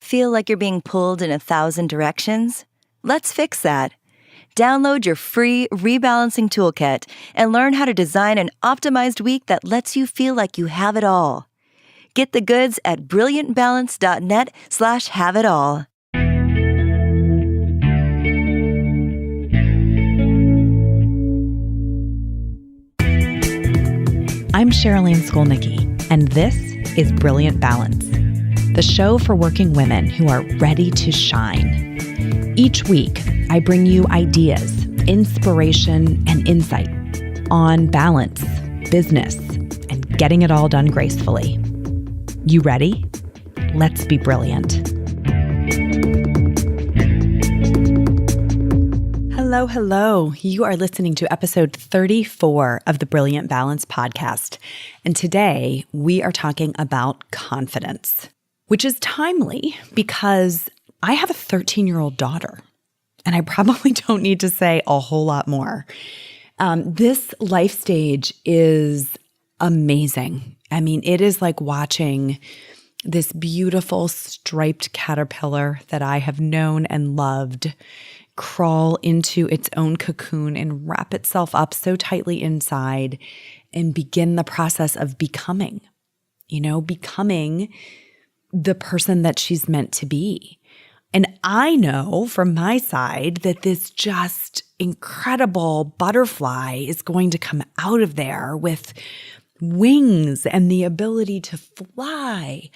Feel like you're being pulled in 1,000 directions? Let's fix that. Download your free rebalancing toolkit and learn how to design an optimized week that lets you feel like you have it all. Get the goods at brilliantbalance.net/have-it-all. I'm Cherylanne Skolnicki, and this is Brilliant Balance, the show for working women who are ready to shine. Each week, I bring you ideas, inspiration, and insight on balance, business, and getting it all done gracefully. You ready? Let's be brilliant. Hello. You are listening to episode 34 of the Brilliant Balance podcast. And today we are talking about confidence, which is timely because I have a 13-year-old daughter, and I probably don't need to say a whole lot more. This life stage is amazing. I mean, it is like watching this beautiful striped caterpillar that I have known and loved crawl into its own cocoon and wrap itself up so tightly inside and begin the process of becoming the person that she's meant to be. And I know from my side that this just incredible butterfly is going to come out of there with wings and the ability to fly.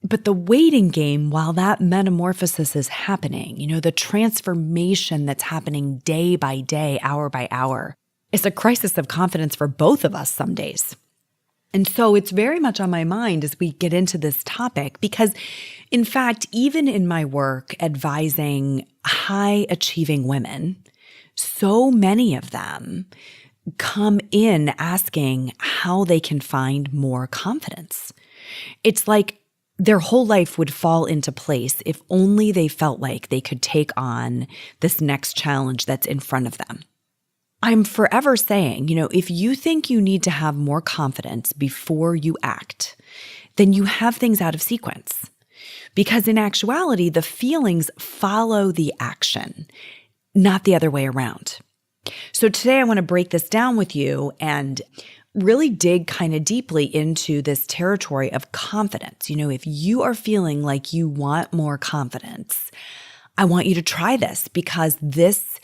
But the waiting game while that metamorphosis is happening, the transformation that's happening day by day, hour by hour, is a crisis of confidence for both of us some days. And so it's very much on my mind as we get into this topic because, in fact, even in my work advising high-achieving women, so many of them come in asking how they can find more confidence. It's like their whole life would fall into place if only they felt like they could take on this next challenge that's in front of them. I'm forever saying, if you think you need to have more confidence before you act, then you have things out of sequence. Because in actuality, the feelings follow the action, not the other way around. So today I want to break this down with you and really dig kind of deeply into this territory of confidence. If you are feeling like you want more confidence, I want you to try this because this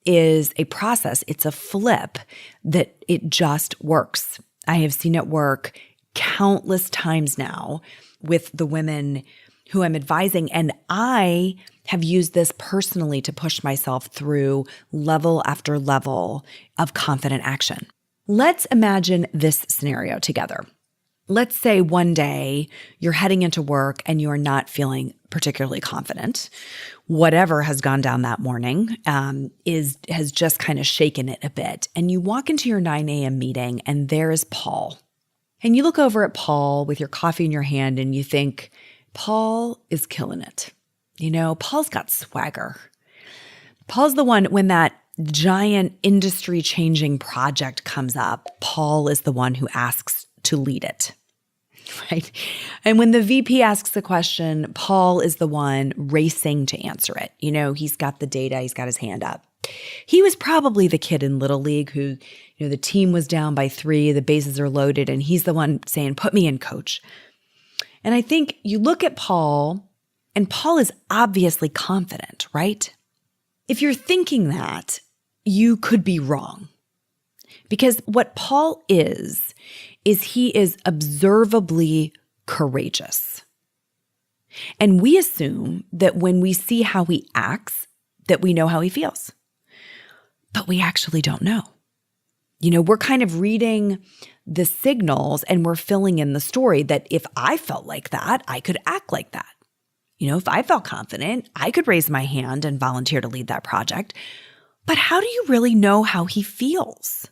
is a process. It's a flip that it just works. I have seen it work countless times now with the women who I'm advising, and I have used this personally to push myself through level after level of confident action. Let's imagine this scenario together. Let's say one day you're heading into work and you're not feeling particularly confident. Whatever has gone down that morning has just kind of shaken it a bit. And you walk into your 9 a.m. meeting and there's Paul. And you look over at Paul with your coffee in your hand and you think, Paul is killing it. Paul's got swagger. Paul's the one when that giant industry-changing project comes up, Paul is the one who asks to lead it, right? And when the VP asks a question, Paul is the one racing to answer it. He's got the data, he's got his hand up. He was probably the kid in Little League who, the team was down by 3, the bases are loaded, and he's the one saying, put me in, coach. And I think you look at Paul, and Paul is obviously confident, right? If you're thinking that, you could be wrong. Because what Paul is he is observably courageous. And we assume that when we see how he acts, that we know how he feels. But we actually don't know. We're kind of reading the signals and we're filling in the story that if I felt like that, I could act like that. If I felt confident, I could raise my hand and volunteer to lead that project. But how do you really know how he feels?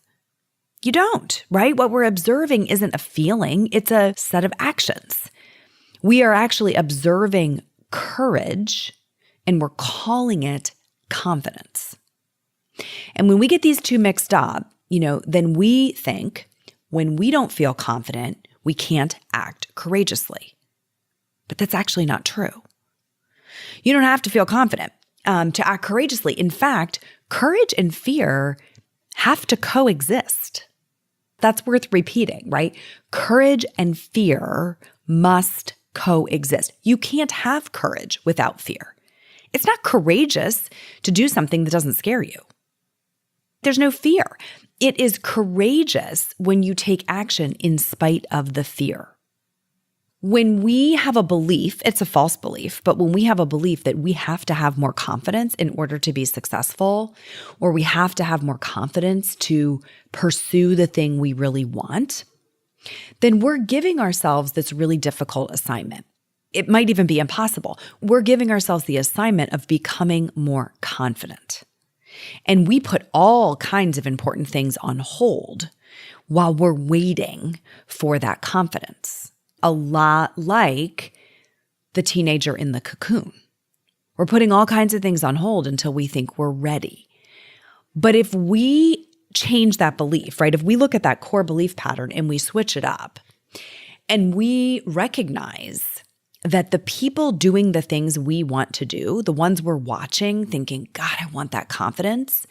You don't, right? What we're observing isn't a feeling, it's a set of actions. We are actually observing courage and we're calling it confidence. And when we get these two mixed up, then we think when we don't feel confident, we can't act courageously. But that's actually not true. You don't have to feel confident to act courageously. In fact, courage and fear have to coexist. That's worth repeating, right? Courage and fear must coexist. You can't have courage without fear. It's not courageous to do something that doesn't scare you. There's no fear. It is courageous when you take action in spite of the fear. When we have a belief, it's a false belief, but when we have a belief that we have to have more confidence in order to be successful, or we have to have more confidence to pursue the thing we really want, then we're giving ourselves this really difficult assignment. It might even be impossible. We're giving ourselves the assignment of becoming more confident. And we put all kinds of important things on hold while we're waiting for that confidence. A lot like the teenager in the cocoon. We're putting all kinds of things on hold until we think we're ready. But if we change that belief, right? If we look at that core belief pattern and we switch it up and we recognize that the people doing the things we want to do, the ones we're watching, thinking, God, I want that confidence,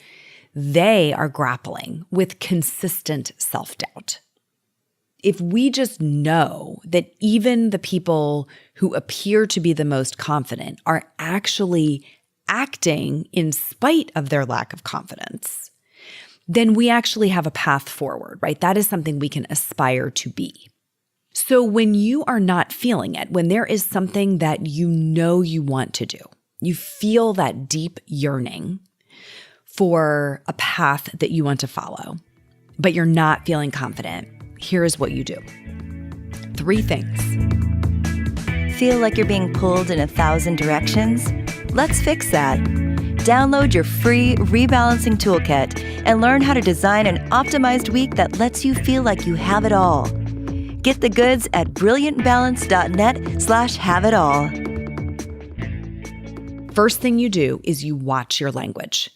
they are grappling with consistent self-doubt. If we just know that even the people who appear to be the most confident are actually acting in spite of their lack of confidence, then we actually have a path forward, right? That is something we can aspire to be. So when you are not feeling it, when there is something that you know you want to do, you feel that deep yearning for a path that you want to follow, but you're not feeling confident, here's what you do. 3 things. Feel like you're being pulled in 1,000 directions? Let's fix that. Download your free rebalancing toolkit and learn how to design an optimized week that lets you feel like you have it all. Get the goods at brilliantbalance.net/have-it-all. First thing you do is you watch your language,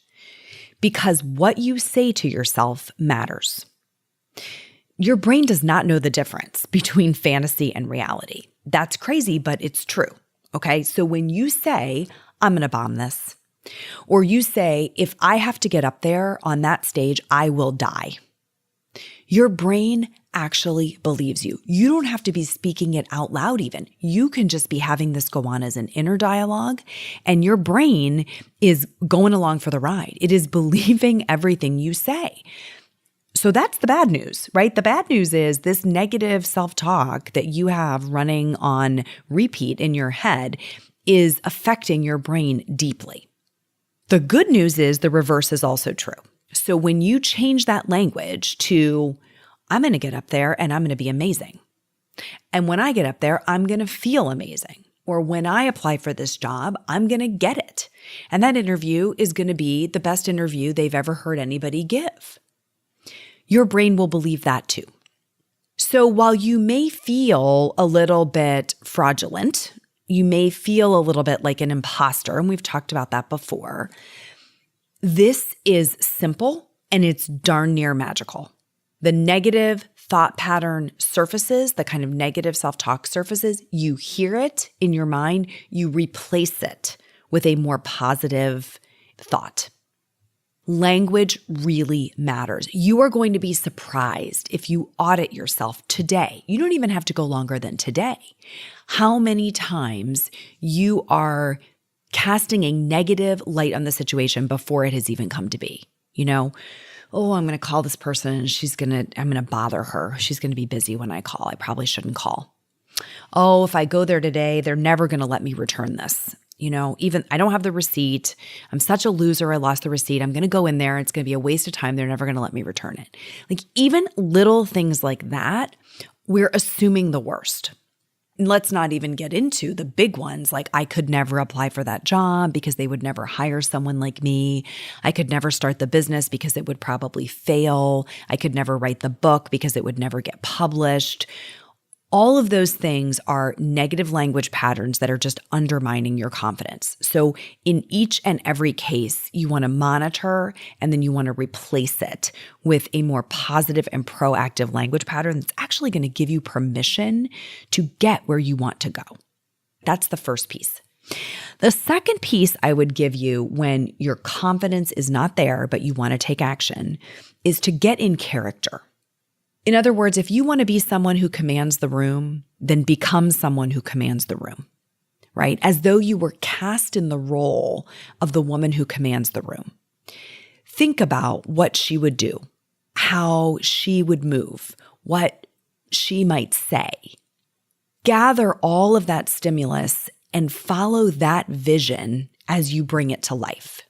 because what you say to yourself matters. Your brain does not know the difference between fantasy and reality. That's crazy, but it's true. Okay, so when you say, I'm going to bomb this, or you say, if I have to get up there on that stage, I will die, your brain actually believes you. You don't have to be speaking it out loud even. You can just be having this go on as an inner dialogue, and your brain is going along for the ride. It is believing everything you say. So that's the bad news, right? The bad news is this negative self-talk that you have running on repeat in your head is affecting your brain deeply. The good news is the reverse is also true. So when you change that language to, I'm going to get up there and I'm going to be amazing. And when I get up there, I'm going to feel amazing. Or when I apply for this job, I'm going to get it. And that interview is going to be the best interview they've ever heard anybody give. Your brain will believe that too. So while you may feel a little bit fraudulent, you may feel a little bit like an imposter, and we've talked about that before, this is simple and it's darn near magical. The negative thought pattern surfaces, the kind of negative self-talk surfaces, you hear it in your mind, you replace it with a more positive thought. Language really matters. You are going to be surprised if you audit yourself today. You don't even have to go longer than today. How many times you are casting a negative light on the situation before it has even come to be. You know, oh, I'm going to call this person and I'm going to bother her. She's going to be busy when I call. I probably shouldn't call. Oh, if I go there today, they're never going to let me return this. You know, even I don't have the receipt. I'm such a loser. I lost the receipt. I'm going to go in there. It's going to be a waste of time. They're never going to let me return it. Like even little things like that, we're assuming the worst. And let's not even get into the big ones, like I could never apply for that job because they would never hire someone like me. I could never start the business because it would probably fail. I could never write the book because it would never get published. All of those things are negative language patterns that are just undermining your confidence. So in each and every case, you want to monitor and then you want to replace it with a more positive and proactive language pattern that's actually going to give you permission to get where you want to go. That's the first piece. The second piece I would give you when your confidence is not there, but you want to take action, is to get in character. In other words, if you want to be someone who commands the room, then become someone who commands the room, right? As though you were cast in the role of the woman who commands the room. Think about what she would do, how she would move, what she might say. Gather all of that stimulus and follow that vision as you bring it to life.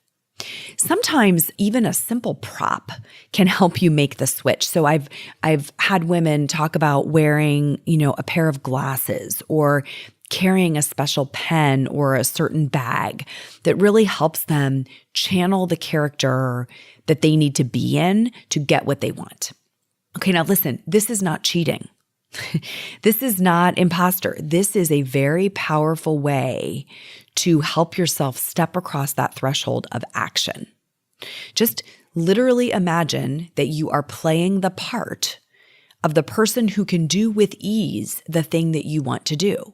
Sometimes even a simple prop can help you make the switch. So I've had women talk about wearing, a pair of glasses or carrying a special pen or a certain bag that really helps them channel the character that they need to be in to get what they want. Okay, now listen, this is not cheating. This is not imposter. This is a very powerful way to help yourself step across that threshold of action. Just literally imagine that you are playing the part of the person who can do with ease the thing that you want to do.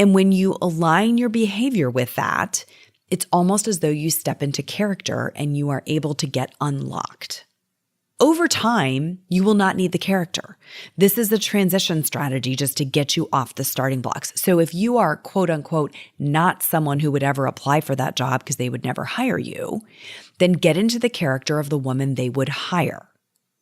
And when you align your behavior with that, it's almost as though you step into character and you are able to get unlocked. Over time, you will not need the character. This is a transition strategy just to get you off the starting blocks. So if you are, quote unquote, not someone who would ever apply for that job because they would never hire you, then get into the character of the woman they would hire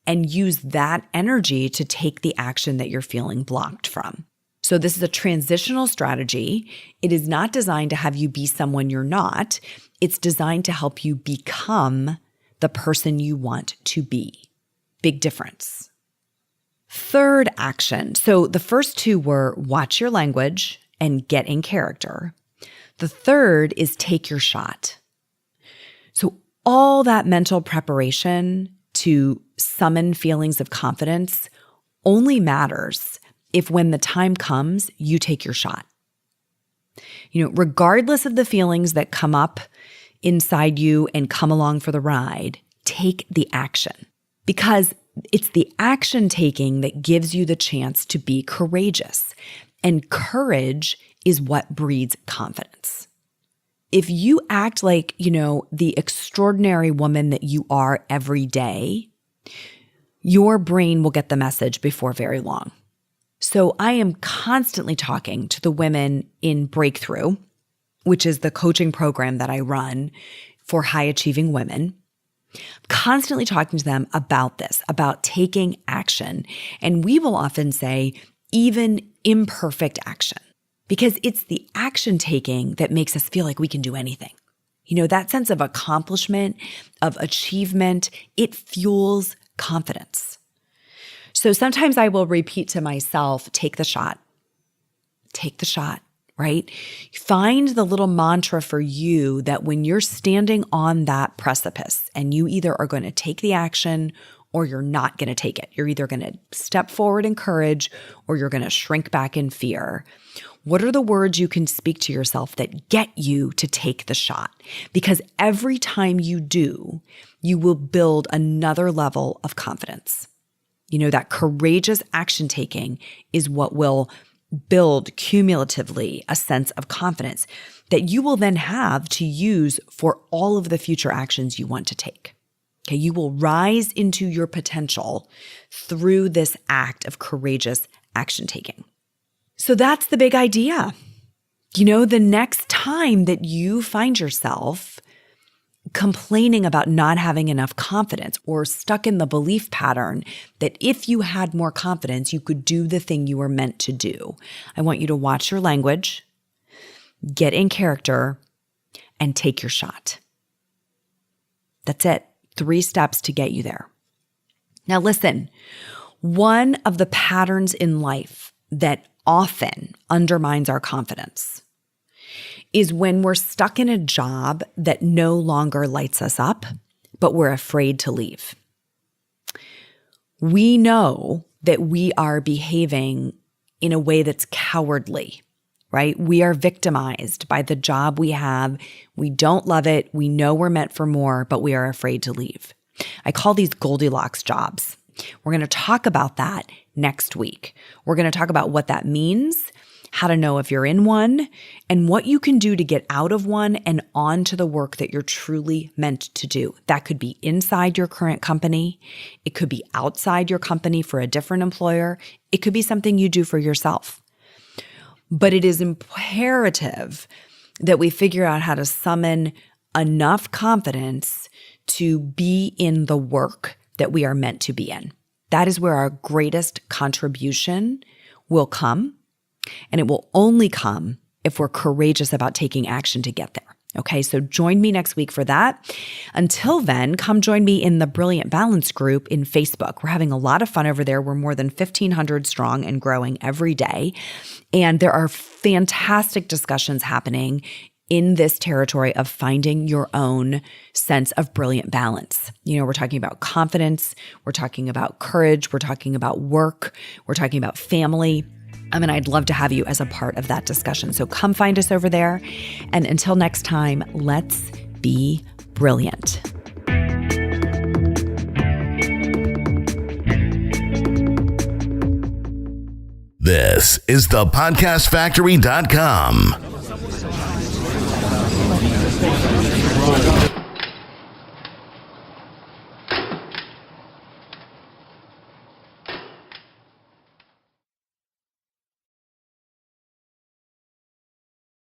and use that energy to take the action that you're feeling blocked from. So this is a transitional strategy. It is not designed to have you be someone you're not. It's designed to help you become the person you want to be. Big difference. Third action. So the first two were watch your language and get in character. The third is take your shot. So all that mental preparation to summon feelings of confidence only matters if when the time comes, you take your shot. Regardless of the feelings that come up inside you and come along for the ride, take the action. Because it's the action taking that gives you the chance to be courageous. And courage is what breeds confidence. If you act like, the extraordinary woman that you are every day, your brain will get the message before very long. So I am constantly talking to the women in Breakthrough, which is the coaching program that I run for high achieving women. Constantly talking to them about this, about taking action. And we will often say, even imperfect action, because it's the action taking that makes us feel like we can do anything. That sense of accomplishment, of achievement, it fuels confidence. So sometimes I will repeat to myself, take the shot, right? Find the little mantra for you that when you're standing on that precipice and you either are going to take the action or you're not going to take it. You're either going to step forward in courage or you're going to shrink back in fear. What are the words you can speak to yourself that get you to take the shot? Because every time you do, you will build another level of confidence. That courageous action taking is what will build cumulatively a sense of confidence that you will then have to use for all of the future actions you want to take. Okay, you will rise into your potential through this act of courageous action taking. So that's the big idea. The next time that you find yourself complaining about not having enough confidence or stuck in the belief pattern that if you had more confidence, you could do the thing you were meant to do, I want you to watch your language, get in character, and take your shot. That's it. 3 steps to get you there. Now listen, one of the patterns in life that often undermines our confidence is when we're stuck in a job that no longer lights us up, but we're afraid to leave. We know that we are behaving in a way that's cowardly, right? We are victimized by the job we have. We don't love it. We know we're meant for more, but we are afraid to leave. I call these Goldilocks jobs. We're going to talk about that next week. We're going to talk about what that means. how to know if you're in one, and what you can do to get out of one and onto the work that you're truly meant to do. That could be inside your current company. It could be outside your company for a different employer. It could be something you do for yourself. But it is imperative that we figure out how to summon enough confidence to be in the work that we are meant to be in. That is where our greatest contribution will come, and it will only come if we're courageous about taking action to get there. Okay, so join me next week for that. Until then, come join me in the Brilliant Balance group in Facebook. We're having a lot of fun over there. We're more than 1,500 strong and growing every day. And there are fantastic discussions happening in this territory of finding your own sense of brilliant balance. You know, we're talking about confidence, we're talking about courage, we're talking about work, we're talking about family. I'd love to have you as a part of that discussion. So come find us over there. And until next time, let's be brilliant. This is thepodcastfactory.com.